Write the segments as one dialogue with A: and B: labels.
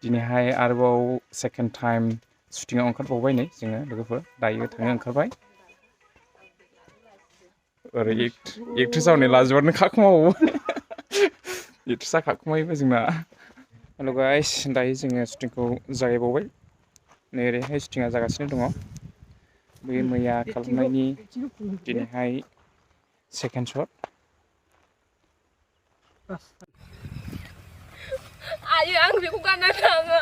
A: दिनैहाय आरोबाव second time शुटिंआव ओंखारबावबाय नै जोङो लोगोफोर दायो थांनो ओंखारबाय ओरै एक्ट्रेस हनै लाजोबनो खाखुमावो एक्ट्रेसआ खाखुमायोबो जोंना हेल' गाइस दायो जोङो शुटिंखौ जागायबावबाय नै ओरैहाय शुटिंआ जागासिनो दङ बे मैया खालामनायनि दिनैहाय सेकेन्ड शट
B: आयो आं बेखौ गानना थाङो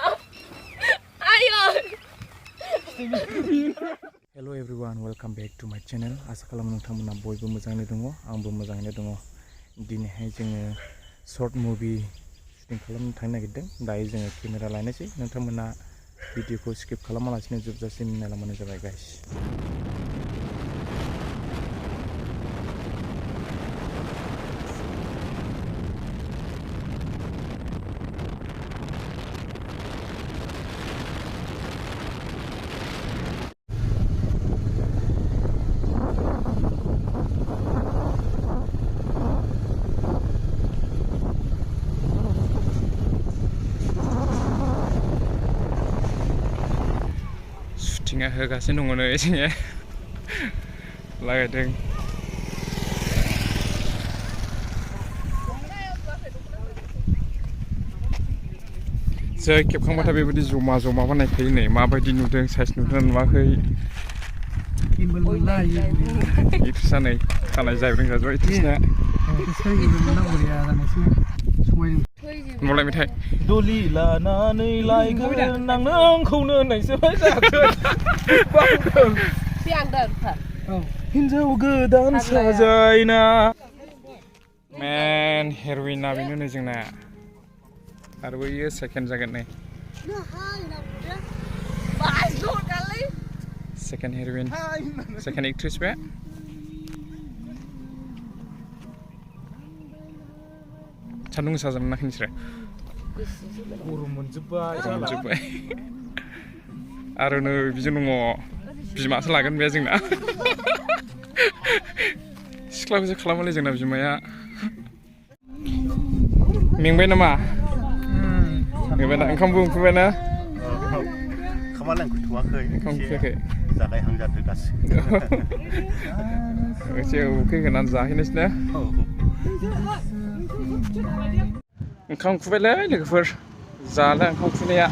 B: आयो
A: हेल' एभ्रिवान वेलकाम बेक टु माय चेनेल आसा खालामो नोंथांमोना बयबो मोजाङैनो दङ आंबो मोजाङैनो दङ दिनैहाय जोङो शर्ट मुभि शुटिं खालामनो थांनो नागिरदों दायो जोङो केमेरा लायनोसै नोंथांमोना भिडिअखौ स्किप खालामालासिनो जोबजासिम नायलांबानो जाबाय गाइस शुटिंआ होगासिनो दङ नै जोङो लागायदों जै खेबखांबाथाय बेबायदि जमा जमा बानायखायो नै माबायदि नुदों साइज नुदों नुवाखै एक्ट्रेसआ नै खानाय जायब्रें जाजोब्बाय एक्ट्रेसना होनबालाय मेथाइ दलि लानानै लायगोन आं नोंखौनो होननायसो हिनजाव गोदान साजायना मेन हेर'इना बेनो नै जोंना आरो बैयो सेकेन्ड जागोन नै सेकेन्ड हेर'इन सेकेन्ड एक्ट्रेस बे सान्दुं गोसा जानो नाखै नोंसोरो गरम मोनजोब्बाय आरो नै बिजों दङ बिमासो लागोन बे जोंना सिख्लाखौसो खालामोलै जोंना बिमाया मेंबाय नामा मेंबाय ना ओंखामबो उखैबाय ना
C: खामानि उखैथ'वाखै
A: ओंखाम उखैयाखै
C: जागायहां जादों गासिबो
A: एसे उखैहोनानै जाहैनोसै ना ओंखाम उखैबायलै लोगोफोर जाला ओंखाम उखैनाया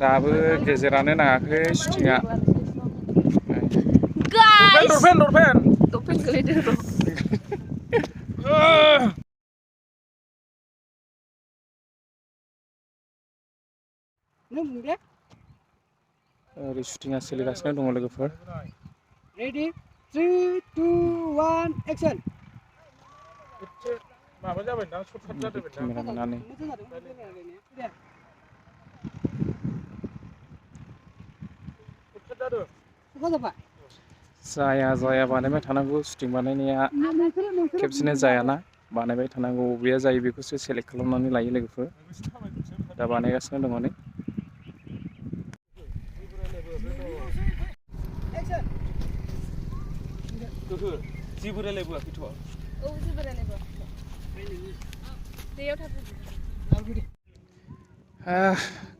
A: दाबो गेजेरानो नाङाखै शुटिंआ दरफेन गोलैदों ओरै शुटिंआ सोलिगासिनो दङ लोगोफोर
D: रेडि 3 2 1 एक्सन
A: माबा जाबाय ना सर्टकाट जादों केमेरा लानानै जाया बानायबाय थानांगौ शुटिं बानायनाया खेबसेनो जायाना बानायबाय थानांगौ बबेया जायो बेखौसो सेलेक्ट खालामनानै लायो लोगोफोर दा बानायगासिनो दङ नै जेबो रायलायबोआखैथ' औ जेबो रायलायबोआखैथ' दैयाव थाबोदो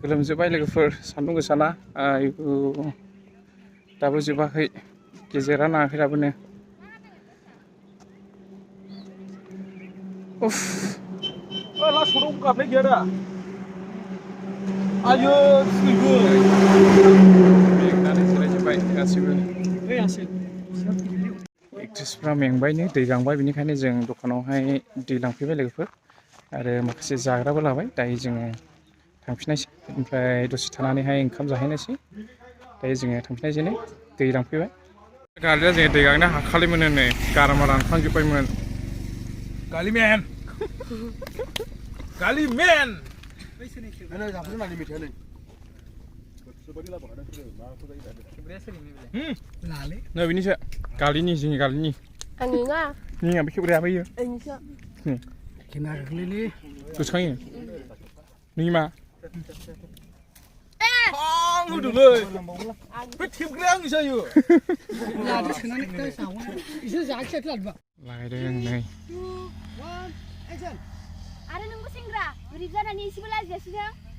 A: गोलोमजोब्बाय लोगोफोर सान्दुं गोसाना आयु दाबो जोबाखै गेजेरा नाङाखै दाबोनो उफ लास्टआव गाबनाय गैया दा आयो थैगो मेंनानै जिरायजोब्बाय गासिबो एक्ट्रेसफ्रा मेंबायनो दै गांबाय बेनिखायनो जों दखानावहाय दै लांफैबाय लोगोफोर आरो माखासे जाग्राबो लाबाय दायो जोङो थांफिननायसै ओमफ्राय दसे थानानैहाय ओंखाम जाहैनोसै दायो जोङो थांफिननायसै नै दै लांफैबाय गालिया जोङो दै गांनो हाखालिमोन नै गारामा रानखांजोब्बायमोन गालिमेन गालिमेन नै बिनिसो गालिनि जोंनि गालिनि आंनिया बे खेब्राया बैयो
D: केमेरा गोग्लैलै
A: गोसोखाङो नोंनि मा आं होदोंलै बे खेबग्राया आंनि जायो लागायदों नै
B: आरो नोंबो सेंग्रा गोरिब जानानै एसेबो लाजियासै नों